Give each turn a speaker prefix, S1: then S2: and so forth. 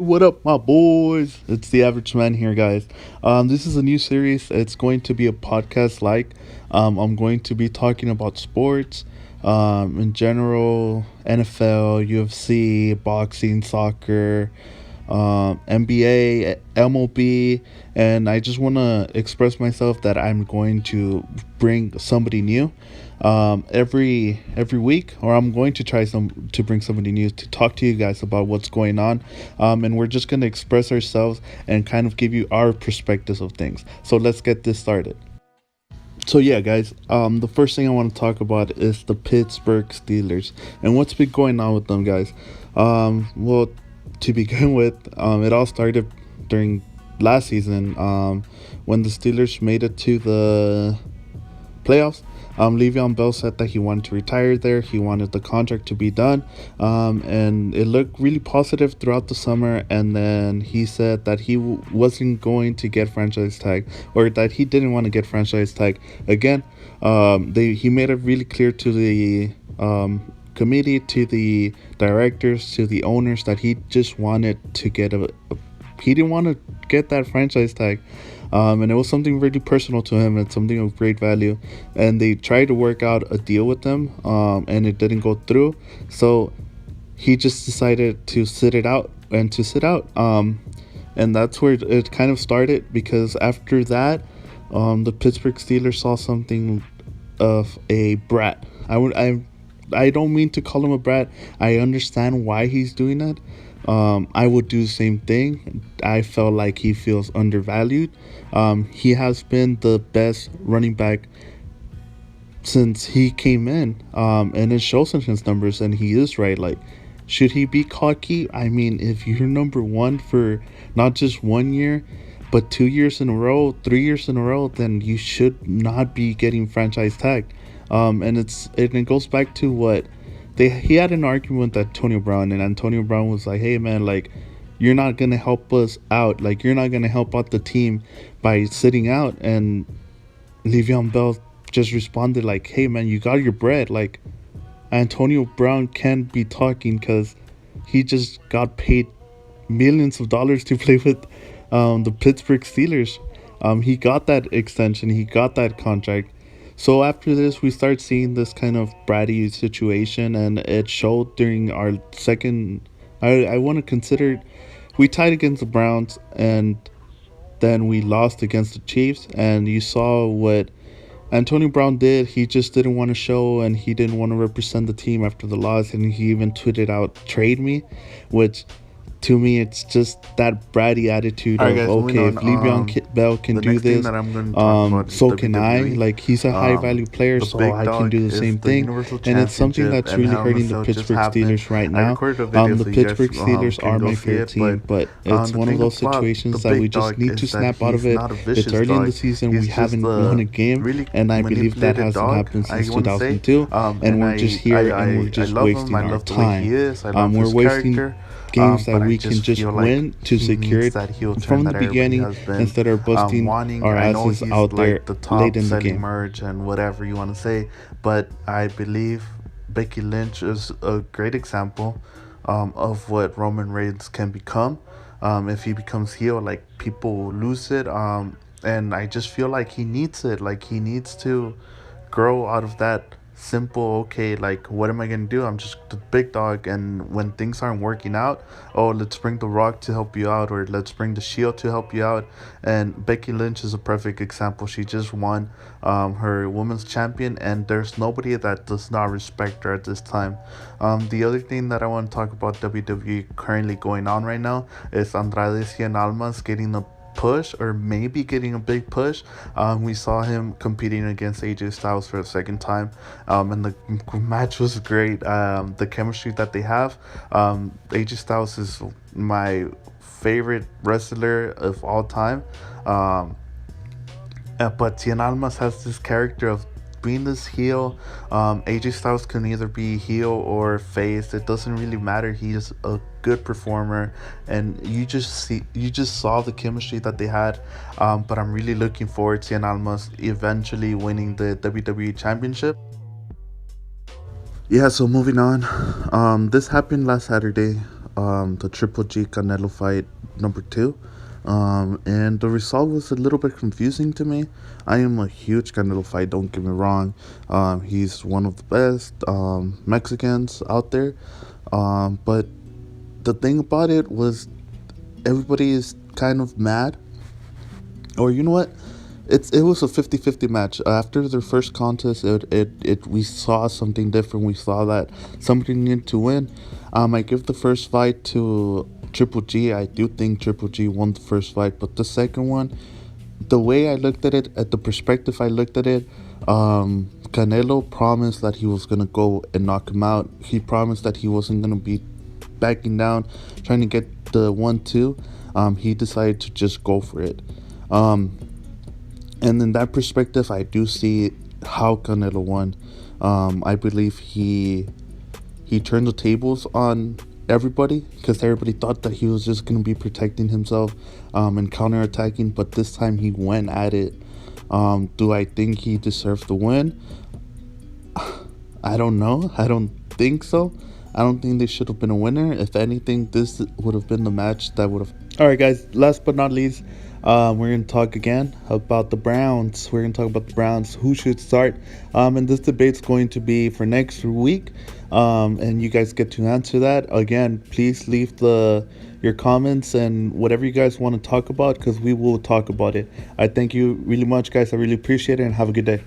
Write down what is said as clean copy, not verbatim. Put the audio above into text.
S1: What up, my boys? It's the Average Man here, guys. This is a new series. It's going to be a podcast like. I'm going to be talking about sports, in general, NFL, UFC, boxing, soccer, NBA, MLB, and I just want to express myself that I'm going to bring somebody new every week, or I'm going to try some to bring somebody new to talk to you guys about what's going on, and we're just going to express ourselves and kind of give you our perspectives of things. So let's get this started. So yeah, guys. The first thing I want to talk about is the Pittsburgh Steelers and what's been going on with them, guys. Well, to begin with, it all started during last season, when the Steelers made it to the playoffs. Le'Veon Bell said that he wanted to retire there. He wanted the contract to be done, and it looked really positive throughout the summer. And then he said that he wasn't going to get franchise tag, or that he didn't want to get franchise tag again. He made it really clear to the committee, to the directors, to the owners that he just wanted to get he didn't want to get that franchise tag. And it was something really personal to him and something of great value. And they tried to work out a deal with them, and it didn't go through. So he just decided to sit it out and to sit out. And that's where it kind of started, because after that, the Pittsburgh Steelers saw something of a brat. I don't mean to call him a brat. I understand why he's doing that. I would do the same thing. I felt like he feels undervalued. He has been the best running back since he came in, and it shows in his numbers. And he is right. Like, should he be cocky? I mean, if you're number one for not just 1 year, but 2 years in a row, 3 years in a row, then you should not be getting franchise tagged. And it goes back to what he had an argument with Antonio Brown, and Antonio Brown was like, "Hey man, like, you're not gonna help us out. Like, you're not gonna help out the team by sitting out." And Le'Veon Bell just responded like, "Hey man, you got your bread." Like, Antonio Brown can't be talking because he just got paid millions of dollars to play with the Pittsburgh Steelers. He got that extension. He got that contract. So after this, we start seeing this kind of bratty situation, and it showed during our second. I want to consider we tied against the Browns, and then we lost against the Chiefs. And you saw what Antonio Brown did. He just didn't want to show, and he didn't want to represent the team after the loss. And he even tweeted out, "Trade me," which, to me, it's just that bratty attitude
S2: All right,
S1: of,
S2: guys, moving
S1: okay, if
S2: on.
S1: Bell can
S2: The
S1: do
S2: next thing
S1: this,
S2: that I'm going to talk about is
S1: so can I.
S2: WWE.
S1: Like, he's a high value player,
S2: The
S1: so
S2: big
S1: I can
S2: dog
S1: do the
S2: is
S1: same
S2: the
S1: thing.
S2: Universal
S1: And it's something
S2: Championship,
S1: that's
S2: and
S1: really
S2: Hell in a
S1: hurting the
S2: Cell just
S1: Pittsburgh
S2: happened.
S1: Steelers right
S2: I
S1: now.
S2: recorded a video
S1: The
S2: so you guys
S1: Pittsburgh Steelers
S2: can
S1: are
S2: go
S1: my
S2: see
S1: favorite
S2: it,
S1: team, but it's
S2: the
S1: one of
S2: thing
S1: those
S2: about the
S1: situations that
S2: big
S1: we just
S2: dog
S1: need to
S2: is that
S1: snap out of
S2: he's
S1: it.
S2: not a
S1: It's
S2: vicious
S1: early in
S2: dog.
S1: the season.
S2: He's
S1: We
S2: just
S1: haven't won a
S2: a
S1: game,
S2: really
S1: and I believe that
S2: manipulated
S1: hasn't
S2: dog,
S1: happened
S2: I
S1: since
S2: want to say.
S1: 2002. And
S2: And
S1: we're just here, and we're
S2: I
S1: just
S2: love him.
S1: wasting
S2: I
S1: our
S2: love the way
S1: time.
S2: he is. I love
S1: We're
S2: his
S1: wasting
S2: character.
S1: games that
S2: But I
S1: we can
S2: just
S1: just
S2: feel like
S1: win to
S2: he
S1: secure
S2: needs
S1: it
S2: that heel turn
S1: from the
S2: that everybody
S1: beginning,
S2: has been
S1: instead of busting
S2: wanting.
S1: our
S2: I know
S1: asses
S2: he's
S1: out there
S2: like the
S1: late
S2: top
S1: in the
S2: selling
S1: game.
S2: merch and whatever you want to say, but I believe Becky Lynch is a great example of what Roman Reigns can become. If he becomes heel, like, people will lose it. And I just feel like he needs it. Like, he needs to grow out of that simple, okay, like, what am I gonna do? I'm just the big dog, and when things aren't working out, oh, let's bring The Rock to help you out, or let's bring the Shield to help you out. And Becky Lynch is a perfect example. She just won her women's champion, and there's nobody that does not respect her at this time. The other thing that I want to talk about WWE currently going on right now is Andrade Cien Almas getting a push, or maybe getting a big push. We saw him competing against AJ Styles for a second time, and the match was great. The chemistry that they have. AJ Styles is my favorite wrestler of all time. But Cien Almas has this character of being this heel. AJ Styles can either be heel or face. It doesn't really matter. He is a good performer, and you just saw the chemistry that they had. But I'm really looking forward to Cien Almas eventually winning the WWE Championship. Yeah, so moving on. This happened last Saturday. the Triple G Canelo fight number 2. And the result was a little bit confusing to me. I am a huge Canelo fight, don't get me wrong. He's one of the best Mexicans out there. But the thing about it was everybody is kind of mad, or you know what, it was a 50-50 match. After their first contest, it we saw something different. We saw that somebody needed to win. I give the first fight to Triple G. I do think Triple G won the first fight, but the second one, the way I looked at it, at the perspective I looked at it, Canelo promised that he was gonna go and knock him out. He promised that he wasn't gonna be backing down, trying to get the 1-2. He decided to just go for it. And in that perspective, I do see how Canelo won. I believe he turned the tables on everybody, because everybody thought that he was just going to be protecting himself and counterattacking, but this time he went at it. Do I think he deserves the win? I don't know. I don't think so. I don't think they should have been a winner. If anything, this would have been the match that would have. All right, guys. Last but not least, we're going to talk again about the Browns. We're going to talk about the Browns. Who should start? And this debate's going to be for next week. And you guys get to answer that. Again, please leave your comments and whatever you guys want to talk about, because we will talk about it. I thank you really much, guys. I really appreciate it, and have a good day.